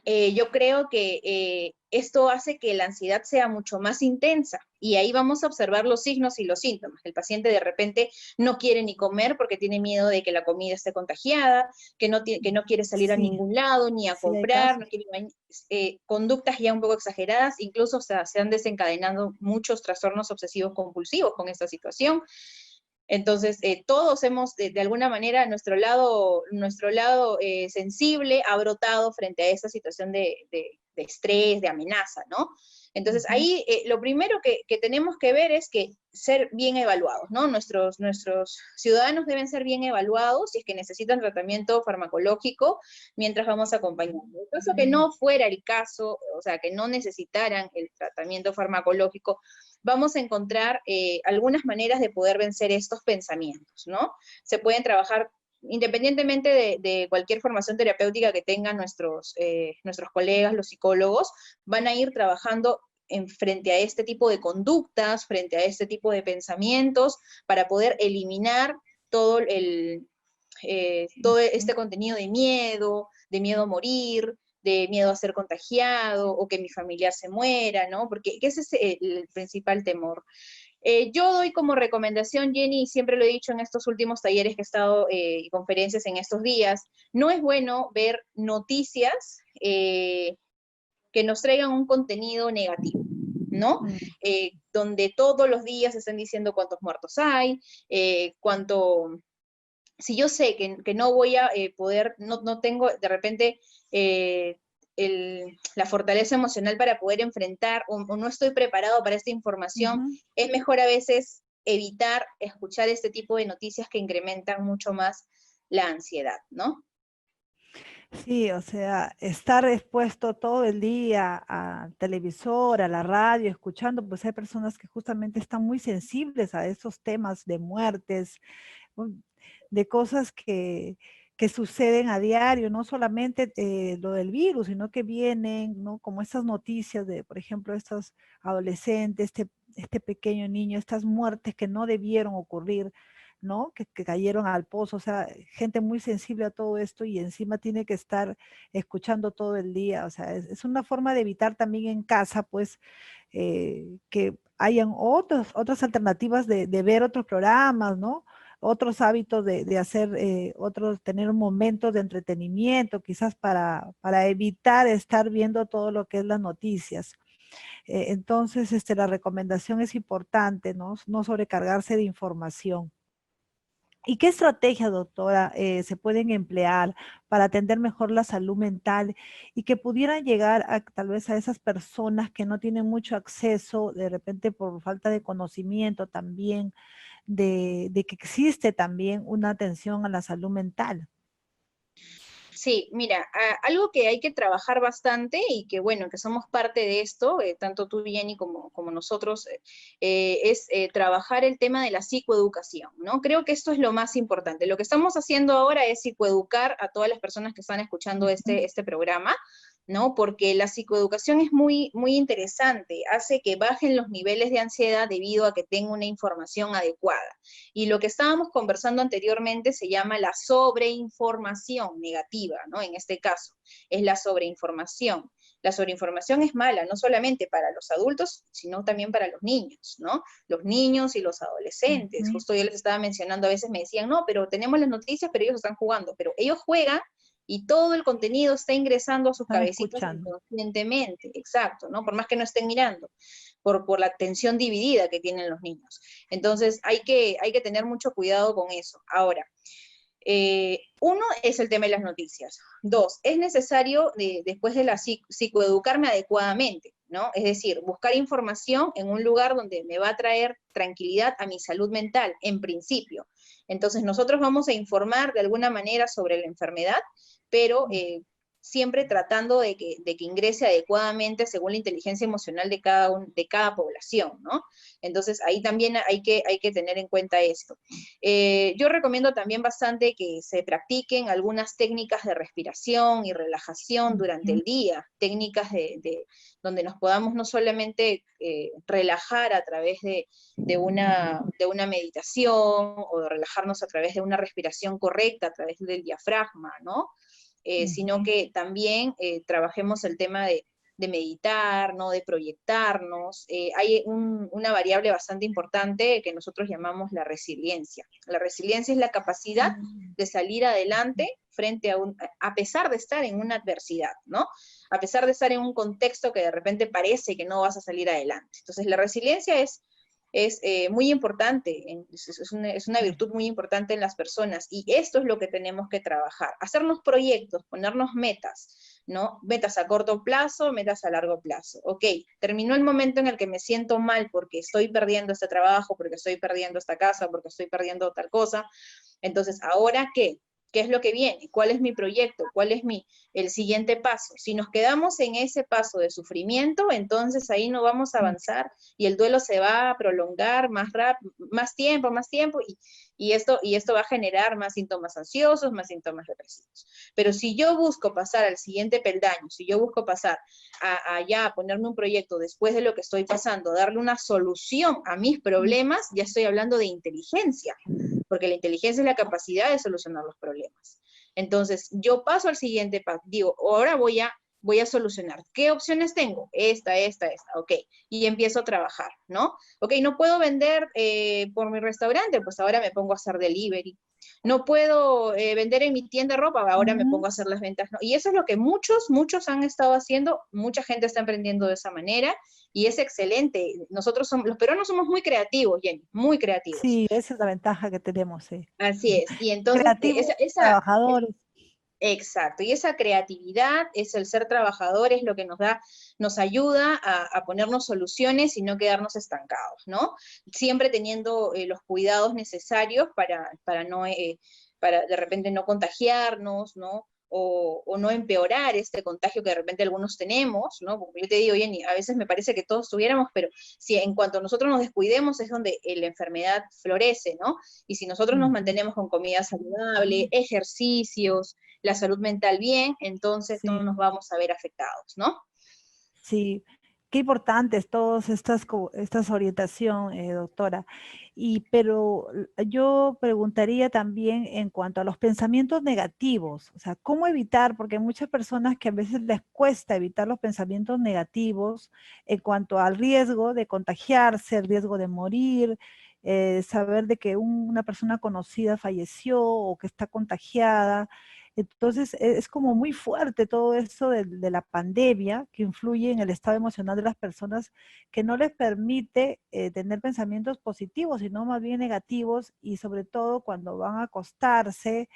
yo creo que esto hace que la ansiedad sea mucho más intensa y ahí vamos a observar los signos y los síntomas. El paciente de repente no quiere ni comer porque tiene miedo de que la comida esté contagiada, que no quiere salir a ningún lado, ni a comprar, no quiere, conductas ya un poco exageradas, incluso se han desencadenado muchos trastornos obsesivos compulsivos con esta situación. Entonces, todos hemos, de alguna manera, nuestro lado sensible ha brotado frente a esta situación de estrés, de amenaza, ¿no? Entonces, ahí lo primero que tenemos que ver es que ser bien evaluados, ¿no? Nuestros ciudadanos deben ser bien evaluados si es que necesitan tratamiento farmacológico mientras vamos acompañando. En caso que no fuera el caso, o sea, que no necesitaran el tratamiento farmacológico, vamos a encontrar algunas maneras de poder vencer estos pensamientos, ¿no? Se pueden trabajar independientemente de cualquier formación terapéutica que tengan nuestros colegas, los psicólogos, van a ir trabajando frente a este tipo de conductas, frente a este tipo de pensamientos, para poder eliminar todo todo este contenido de miedo a morir, de miedo a ser contagiado, o que mi familiar se muera, ¿no? Porque ese es el principal temor. Yo doy como recomendación, Jenny, y siempre lo he dicho en estos últimos talleres que he estado y conferencias en estos días, no es bueno ver noticias que nos traigan un contenido negativo, ¿no? Donde todos los días están diciendo cuántos muertos hay, si yo sé que no voy a poder, no tengo de repente la fortaleza emocional para poder enfrentar, o no estoy preparado para esta información, es mejor a veces evitar escuchar este tipo de noticias que incrementan mucho más la ansiedad, ¿no? Sí, o sea, estar expuesto todo el día al televisor, a la radio, escuchando, pues hay personas que justamente están muy sensibles a esos temas de muertes, de cosas que suceden a diario, no solamente lo del virus, sino que vienen, ¿no? Como estas noticias de, por ejemplo, estos adolescentes, este pequeño niño, estas muertes que no debieron ocurrir, ¿no? Que cayeron al pozo, o sea, gente muy sensible a todo esto y encima tiene que estar escuchando todo el día, o sea, es una forma de evitar también en casa, pues, que hayan otras alternativas de ver otros programas, ¿no? Otros hábitos de hacer, tener un momento de entretenimiento, quizás para evitar estar viendo todo lo que es las noticias. Entonces, la recomendación es importante, ¿no? No sobrecargarse de información. ¿Y qué estrategias, doctora, se pueden emplear para atender mejor la salud mental y que pudieran llegar a tal vez a esas personas que no tienen mucho acceso, de repente por falta de conocimiento también, de que existe también una atención a la salud mental? Sí, mira, algo que hay que trabajar bastante y que bueno, que somos parte de esto, tanto tú, Jenny, como nosotros, es trabajar el tema de la psicoeducación, ¿no? Creo que esto es lo más importante. Lo que estamos haciendo ahora es psicoeducar a todas las personas que están escuchando este programa, ¿no? Porque la psicoeducación es muy, muy interesante, hace que bajen los niveles de ansiedad debido a que tenga una información adecuada. Y lo que estábamos conversando anteriormente se llama la sobreinformación negativa, ¿no? En este caso, es la sobreinformación. La sobreinformación es mala, no solamente para los adultos, sino también para los niños, ¿no? Los niños y los adolescentes. Justo yo les estaba mencionando, a veces me decían, no, pero tenemos las noticias, pero ellos están jugando. Pero ellos juegan y todo el contenido está ingresando a sus Están cabecitas escuchando. inconscientemente, exacto, ¿no? Por más que no estén mirando, por la atención dividida que tienen los niños. Entonces, hay que tener mucho cuidado con eso. Ahora, uno es el tema de las noticias. Dos, es necesario, después de la psicoeducarme adecuadamente, ¿no? Es decir, buscar información en un lugar donde me va a traer tranquilidad a mi salud mental, en principio. Entonces, nosotros vamos a informar de alguna manera sobre la enfermedad, pero siempre tratando de que ingrese adecuadamente según la inteligencia emocional de cada población, ¿no? Entonces, ahí también hay que tener en cuenta esto. Yo recomiendo también bastante que se practiquen algunas técnicas de respiración y relajación durante el día, técnicas donde nos podamos no solamente relajar a través de una meditación, o de relajarnos a través de una respiración correcta, a través del diafragma, ¿no? Sino que también trabajemos el tema de meditar, ¿no? De proyectarnos. Hay una variable bastante importante que nosotros llamamos la resiliencia. La resiliencia es la capacidad de salir adelante frente a pesar de estar en una adversidad, ¿no? A pesar de estar en un contexto que de repente parece que no vas a salir adelante. Entonces, la resiliencia es muy importante, es una virtud muy importante en las personas, y esto es lo que tenemos que trabajar, hacernos proyectos, ponernos metas, ¿no? Metas a corto plazo, metas a largo plazo. Ok, terminó el momento en el que me siento mal porque estoy perdiendo este trabajo, porque estoy perdiendo esta casa, porque estoy perdiendo tal cosa. Entonces, ¿ahora qué? ¿Qué es lo que viene? ¿Cuál es mi proyecto? ¿Cuál es el siguiente paso? Si nos quedamos en ese paso de sufrimiento, entonces ahí no vamos a avanzar y el duelo se va a prolongar más tiempo, y esto va a generar más síntomas ansiosos, más síntomas depresivos. Pero si yo busco pasar al siguiente peldaño, si yo busco pasar a ponerme un proyecto después de lo que estoy pasando, darle una solución a mis problemas, ya estoy hablando de inteligencia, porque la inteligencia es la capacidad de solucionar los problemas. Entonces, yo paso al siguiente paso, digo, ahora voy a solucionar. ¿Qué opciones tengo? Esta, ok. Y empiezo a trabajar, ¿no? Ok, no puedo vender por mi restaurante, pues ahora me pongo a hacer delivery. No puedo vender en mi tienda de ropa, ahora me pongo a hacer las ventas, ¿no? Y eso es lo que muchos han estado haciendo, mucha gente está emprendiendo de esa manera, y es excelente. Los peruanos somos muy creativos, Jenny, muy creativos. Sí, esa es la ventaja que tenemos, sí. Así es, y entonces Creativos, trabajadores. exacto, y esa creatividad, es el ser trabajador, es lo que nos ayuda a ponernos soluciones y no quedarnos estancados, ¿no? Siempre teniendo los cuidados necesarios para de repente no contagiarnos, ¿no? O no empeorar este contagio que de repente algunos tenemos, ¿no? Porque yo te digo, Jenny, a veces me parece que todos tuviéramos, pero si en cuanto nosotros nos descuidemos es donde la enfermedad florece, ¿no? Y si nosotros nos mantenemos con comida saludable, ejercicios, la salud mental bien, entonces no nos vamos a ver afectados, ¿no? Sí, qué importantes todas estas orientación, doctora. Pero yo preguntaría también en cuanto a los pensamientos negativos, o sea, ¿cómo evitar? Porque hay muchas personas que a veces les cuesta evitar los pensamientos negativos en cuanto al riesgo de contagiarse, el riesgo de morir, saber de que una persona conocida falleció o que está contagiada. Entonces, es como muy fuerte todo eso de la pandemia que influye en el estado emocional de las personas, que no les permite tener pensamientos positivos, sino más bien negativos, y sobre todo cuando van a acostarse,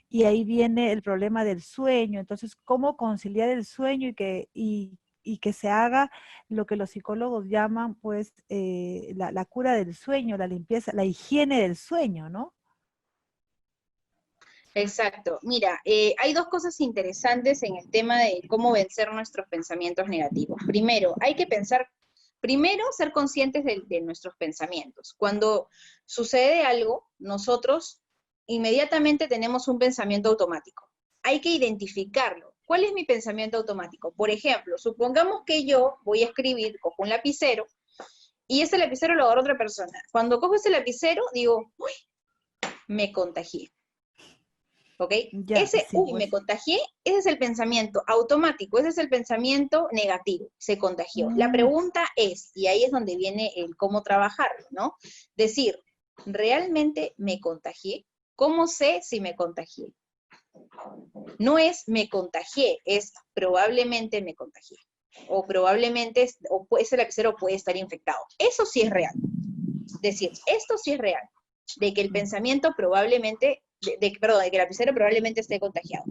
y ahí viene el problema del sueño. Entonces, ¿cómo conciliar el sueño y que se haga lo que los psicólogos llaman, pues, la cura del sueño, la limpieza, la higiene del sueño, ¿no? Exacto. Mira, hay dos cosas interesantes en el tema de cómo vencer nuestros pensamientos negativos. Primero, ser conscientes de nuestros pensamientos. Cuando sucede algo, nosotros inmediatamente tenemos un pensamiento automático. Hay que identificarlo. ¿Cuál es mi pensamiento automático? Por ejemplo, supongamos que yo voy a escribir, cojo un lapicero, y ese lapicero lo agarra otra persona. Cuando cojo ese lapicero, digo, uy, me contagié. ¿Ok? Me contagié, ese es el pensamiento automático, ese es el pensamiento negativo, se contagió. La pregunta es, y ahí es donde viene el cómo trabajarlo, ¿no? Decir, ¿realmente me contagié? ¿Cómo sé si me contagié? No es me contagié, es probablemente me contagié. O probablemente, ese lapicero puede estar infectado. Eso sí es real. Decir, esto sí es real, de que el pensamiento probablemente de que el lapicero probablemente esté contagiado,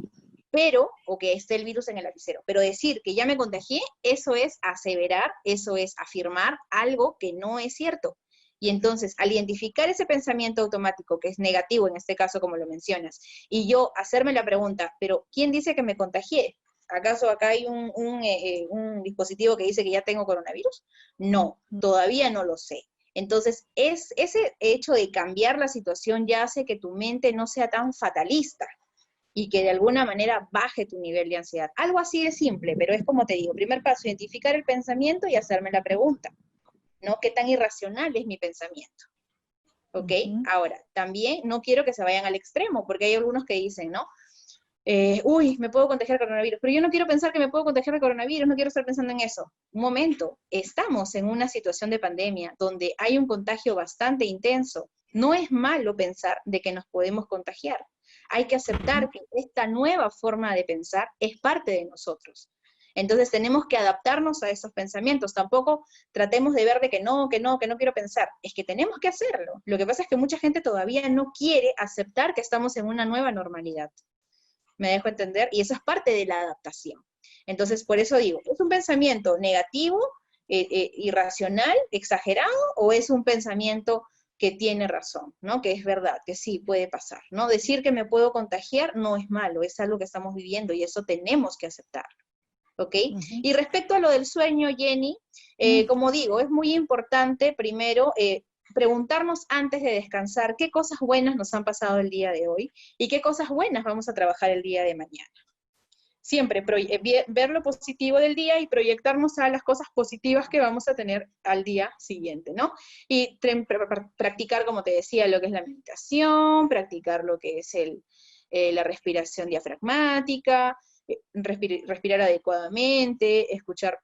o que esté el virus en el lapicero. Pero decir que ya me contagié, eso es aseverar, eso es afirmar algo que no es cierto. Y entonces, al identificar ese pensamiento automático, que es negativo en este caso, como lo mencionas, y yo hacerme la pregunta, pero ¿quién dice que me contagié? ¿Acaso acá hay un dispositivo que dice que ya tengo coronavirus? No, todavía no lo sé. Entonces, ese hecho de cambiar la situación ya hace que tu mente no sea tan fatalista y que de alguna manera baje tu nivel de ansiedad. Algo así de simple, pero es como te digo, primer paso, identificar el pensamiento y hacerme la pregunta, ¿no? ¿Qué tan irracional es mi pensamiento? ¿Ok? Ahora, también no quiero que se vayan al extremo, porque hay algunos que dicen, ¿no? Me puedo contagiar coronavirus, pero yo no quiero pensar que me puedo contagiar de coronavirus, no quiero estar pensando en eso. Un momento, estamos en una situación de pandemia donde hay un contagio bastante intenso. No es malo pensar de que nos podemos contagiar. Hay que aceptar que esta nueva forma de pensar es parte de nosotros. Entonces tenemos que adaptarnos a esos pensamientos. Tampoco tratemos de ver de que no quiero pensar. Es que tenemos que hacerlo. Lo que pasa es que mucha gente todavía no quiere aceptar que estamos en una nueva normalidad. ¿Me dejo entender? Y eso es parte de la adaptación. Entonces, por eso digo, ¿es un pensamiento negativo, irracional, exagerado, o es un pensamiento que tiene razón, ¿no? Que es verdad, que sí puede pasar, ¿no? Decir que me puedo contagiar no es malo, es algo que estamos viviendo y eso tenemos que aceptarlo, ¿ok? Y respecto a lo del sueño, Jenny, como digo, es muy importante primero preguntarnos antes de descansar qué cosas buenas nos han pasado el día de hoy y qué cosas buenas vamos a trabajar el día de mañana. Siempre ver lo positivo del día y proyectarnos a las cosas positivas que vamos a tener al día siguiente, ¿no? Y practicar, como te decía, lo que es la meditación, practicar lo que es la respiración diafragmática, respirar adecuadamente, escuchar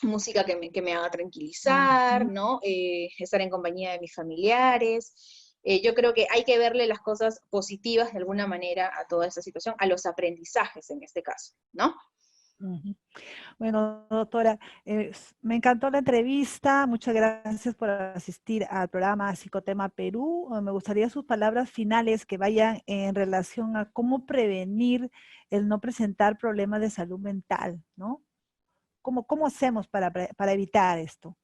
música que me haga tranquilizar, ¿no? Estar en compañía de mis familiares. Yo creo que hay que verle las cosas positivas de alguna manera a toda esta situación, a los aprendizajes en este caso, ¿no? Bueno, doctora, me encantó la entrevista. Muchas gracias por asistir al programa Psicotema Perú. Me gustaría sus palabras finales que vayan en relación a cómo prevenir el no presentar problemas de salud mental, ¿no? ¿Cómo hacemos para evitar esto?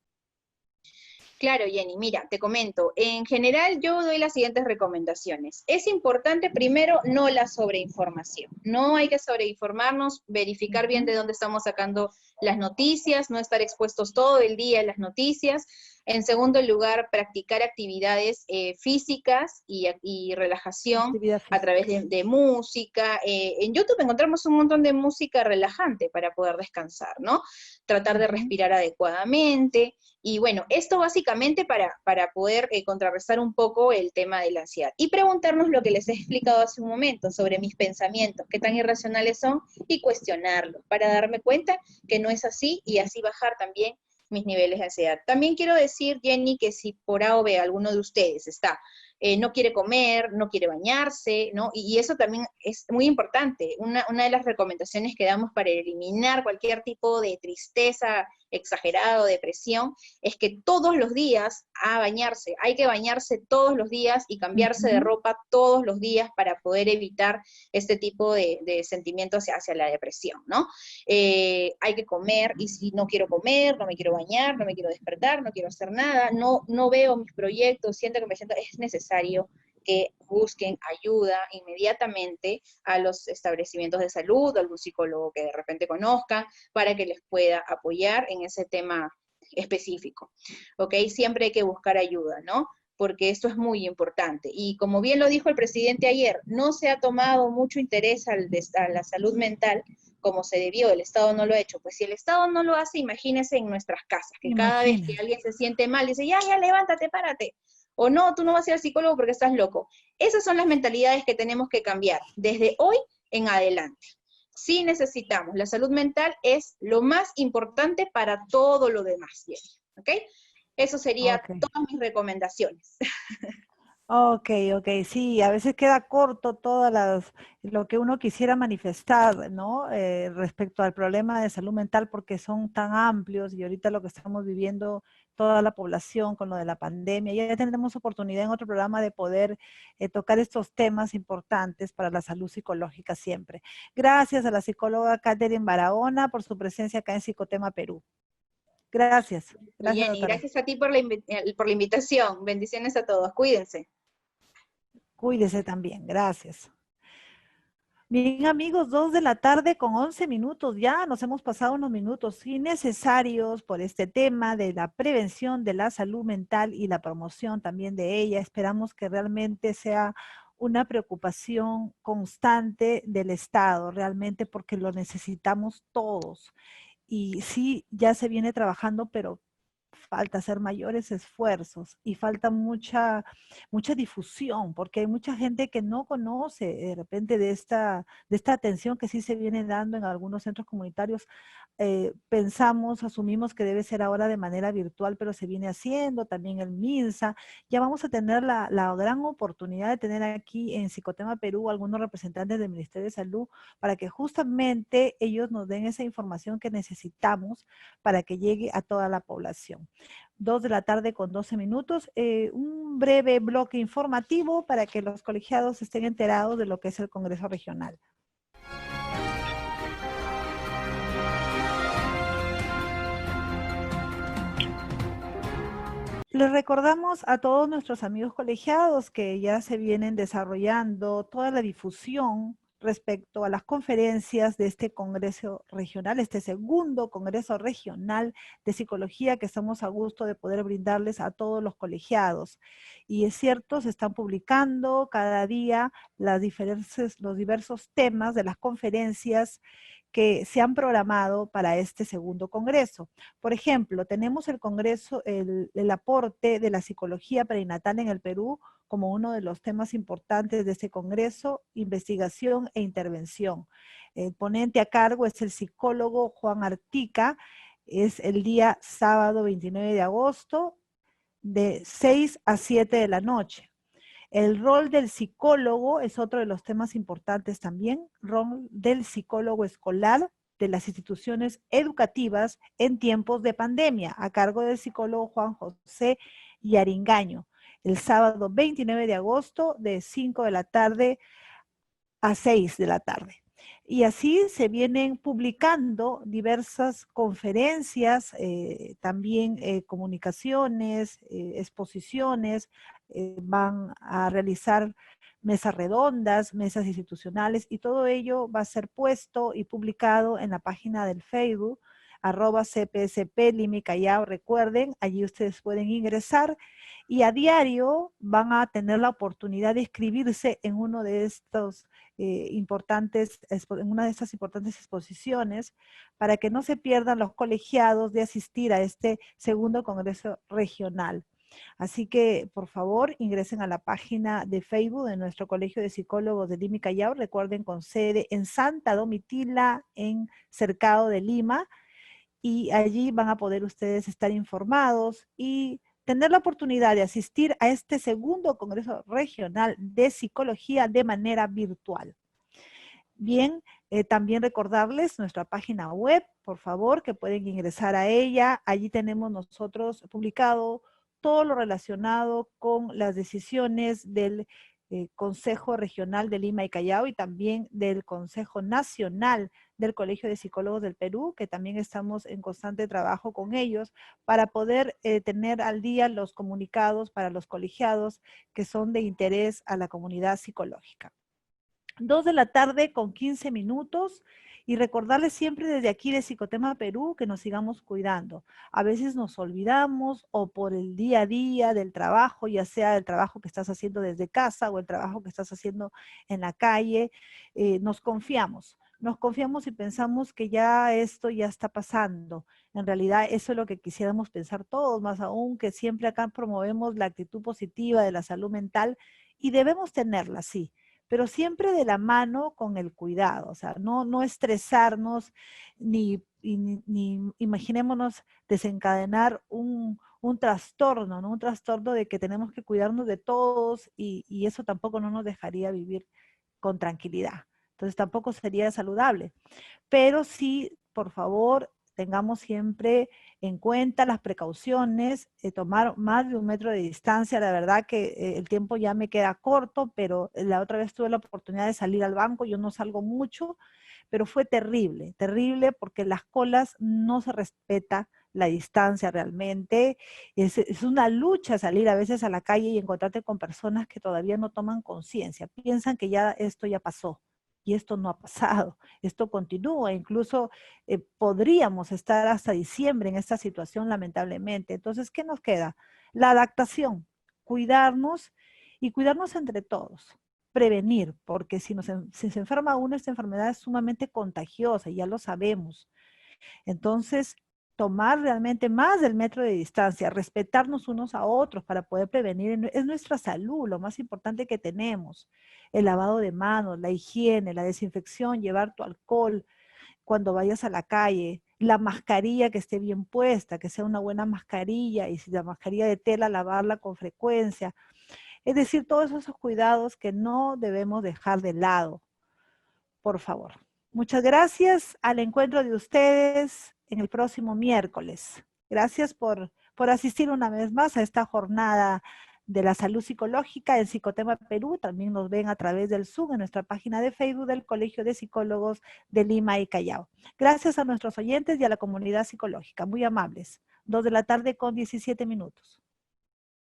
Claro, Jenny, mira, te comento. En general, yo doy las siguientes recomendaciones. Es importante, primero, no la sobreinformación. No hay que sobreinformarnos, verificar bien de dónde estamos sacando las noticias, no estar expuestos todo el día a las noticias. En segundo lugar, practicar actividades físicas y relajación a través de música. En YouTube encontramos un montón de música relajante para poder descansar, ¿no? Tratar de respirar adecuadamente. Y bueno, esto básicamente para poder contrarrestar un poco el tema de la ansiedad. Y preguntarnos lo que les he explicado hace un momento sobre mis pensamientos, qué tan irracionales son, y cuestionarlos para darme cuenta que no es así y así bajar también mis niveles de ansiedad. También quiero decir, Jenny, que si por A o B alguno de ustedes está, no quiere comer, no quiere bañarse, ¿no? Y eso también es muy importante. Una de las recomendaciones que damos para eliminar cualquier tipo de tristeza exagerada o depresión es que todos los días a bañarse. Hay que bañarse todos los días y cambiarse de ropa todos los días para poder evitar este tipo de sentimientos hacia la depresión, ¿no? Hay que comer, y si no quiero comer, no me quiero bañar, no me quiero despertar, no quiero hacer nada, no veo mis proyectos, siento que me siento, es necesario que busquen ayuda inmediatamente a los establecimientos de salud, algún psicólogo que de repente conozcan, para que les pueda apoyar en ese tema específico, ¿ok? Siempre hay que buscar ayuda, ¿no? Porque esto es muy importante. Y como bien lo dijo el presidente ayer, no se ha tomado mucho interés a la salud mental como se debió, el Estado no lo ha hecho. Pues si el Estado no lo hace, imagínense en nuestras casas, que cada vez que alguien se siente mal, dice, ya, levántate, párate. O no, tú no vas a ir al psicólogo porque estás loco. Esas son las mentalidades que tenemos que cambiar desde hoy en adelante. Sí necesitamos, la salud mental es lo más importante para todo lo demás, Jenny, ¿ok? Eso sería todas mis recomendaciones. Ok, sí, a veces queda corto lo que uno quisiera manifestar, ¿no? Respecto al problema de salud mental porque son tan amplios y ahorita lo que estamos viviendo toda la población con lo de la pandemia, ya tendremos oportunidad en otro programa de poder tocar estos temas importantes para la salud psicológica siempre. Gracias a la psicóloga Catherine Barahona por su presencia acá en Psicotema Perú. Gracias. Jenny, doctora. Gracias a ti por la invitación. Bendiciones a todos. Cuídense. Cuídese también. Gracias. Bien, amigos, 2 de la tarde con 11 minutos. Ya nos hemos pasado unos minutos innecesarios por este tema de la prevención de la salud mental y la promoción también de ella. Esperamos que realmente sea una preocupación constante del Estado, realmente porque lo necesitamos todos. Y sí, ya se viene trabajando, pero falta hacer mayores esfuerzos y falta mucha difusión, porque hay mucha gente que no conoce de repente de esta atención que sí se viene dando en algunos centros comunitarios. Asumimos que debe ser ahora de manera virtual, pero se viene haciendo también el MINSA. Ya vamos a tener la gran oportunidad de tener aquí en Psicotema Perú algunos representantes del Ministerio de Salud para que justamente ellos nos den esa información que necesitamos para que llegue a toda la población. 2 de la tarde con 12 minutos, un breve bloque informativo para que los colegiados estén enterados de lo que es el Congreso Regional. Les recordamos a todos nuestros amigos colegiados que ya se vienen desarrollando toda la difusión respecto a las conferencias de este Congreso Regional, este segundo Congreso Regional de Psicología que estamos a gusto de poder brindarles a todos los colegiados. Y es cierto, se están publicando cada día los diversos temas de las conferencias que se han programado para este segundo congreso. Por ejemplo, tenemos el congreso, el aporte de la psicología perinatal en el Perú como uno de los temas importantes de este congreso, investigación e intervención. El ponente a cargo es el psicólogo Juan Artica, es el día sábado 29 de agosto de 6 a 7 de la noche. El rol del psicólogo es otro de los temas importantes también, rol del psicólogo escolar de las instituciones educativas en tiempos de pandemia, a cargo del psicólogo Juan José Yaringaño, el sábado 29 de agosto de 5 de la tarde a 6 de la tarde. Y así se vienen publicando diversas conferencias, también comunicaciones, exposiciones, van a realizar mesas redondas, mesas institucionales, y todo ello va a ser puesto y publicado en la página del Facebook, @CPSP Lima y Callao. Recuerden, allí ustedes pueden ingresar y a diario van a tener la oportunidad de inscribirse en uno de estos en una de estas importantes exposiciones para que no se pierdan los colegiados de asistir a este segundo Congreso Regional. Así que, por favor, ingresen a la página de Facebook de nuestro Colegio de Psicólogos de Lima y Callao. Recuerden, con sede en Santa Domitila, en Cercado de Lima, y allí van a poder ustedes estar informados y tener la oportunidad de asistir a este segundo Congreso Regional de Psicología de manera virtual. Bien, también recordarles nuestra página web, por favor, que pueden ingresar a ella. Allí tenemos nosotros publicado todo lo relacionado con las decisiones del Consejo Regional de Lima y Callao y también del Consejo Nacional del Colegio de Psicólogos del Perú, que también estamos en constante trabajo con ellos para poder tener al día los comunicados para los colegiados que son de interés a la comunidad psicológica. 2 de la tarde con 15 minutos y recordarles siempre desde aquí de Psicotema Perú que nos sigamos cuidando. A veces nos olvidamos o por el día a día del trabajo, ya sea el trabajo que estás haciendo desde casa o el trabajo que estás haciendo en la calle, nos confiamos. Nos confiamos y pensamos que ya esto ya está pasando. En realidad eso es lo que quisiéramos pensar todos, más aún que siempre acá promovemos la actitud positiva de la salud mental y debemos tenerla, sí, pero siempre de la mano con el cuidado, o sea, no estresarnos ni imaginémonos desencadenar un trastorno, ¿no? Un trastorno de que tenemos que cuidarnos de todos y eso tampoco no nos dejaría vivir con tranquilidad. Entonces tampoco sería saludable. Pero sí, por favor, tengamos siempre en cuenta las precauciones, tomar más de 1 metro de distancia. La verdad que el tiempo ya me queda corto, pero la otra vez tuve la oportunidad de salir al banco, yo no salgo mucho, pero fue terrible, terrible porque las colas no se respeta la distancia realmente. Es una lucha salir a veces a la calle y encontrarte con personas que todavía no toman conciencia, piensan que ya esto ya pasó. Y esto no ha pasado, esto continúa, incluso podríamos estar hasta diciembre en esta situación lamentablemente. Entonces, ¿qué nos queda? La adaptación, cuidarnos y cuidarnos entre todos, prevenir, porque si se enferma uno, esta enfermedad es sumamente contagiosa, y ya lo sabemos. Entonces, tomar realmente más del metro de distancia, respetarnos unos a otros para poder prevenir, es nuestra salud, lo más importante que tenemos. El lavado de manos, la higiene, la desinfección, llevar tu alcohol cuando vayas a la calle, la mascarilla que esté bien puesta, que sea una buena mascarilla, y si la mascarilla de tela, lavarla con frecuencia. Es decir, todos esos cuidados que no debemos dejar de lado, por favor. Muchas gracias, al encuentro de ustedes en el próximo miércoles. Gracias por asistir una vez más a esta jornada de la salud psicológica en Psicotema Perú. También nos ven a través del Zoom en nuestra página de Facebook del Colegio de Psicólogos de Lima y Callao. Gracias a nuestros oyentes y a la comunidad psicológica, muy amables. 2 de la tarde con 17 minutos.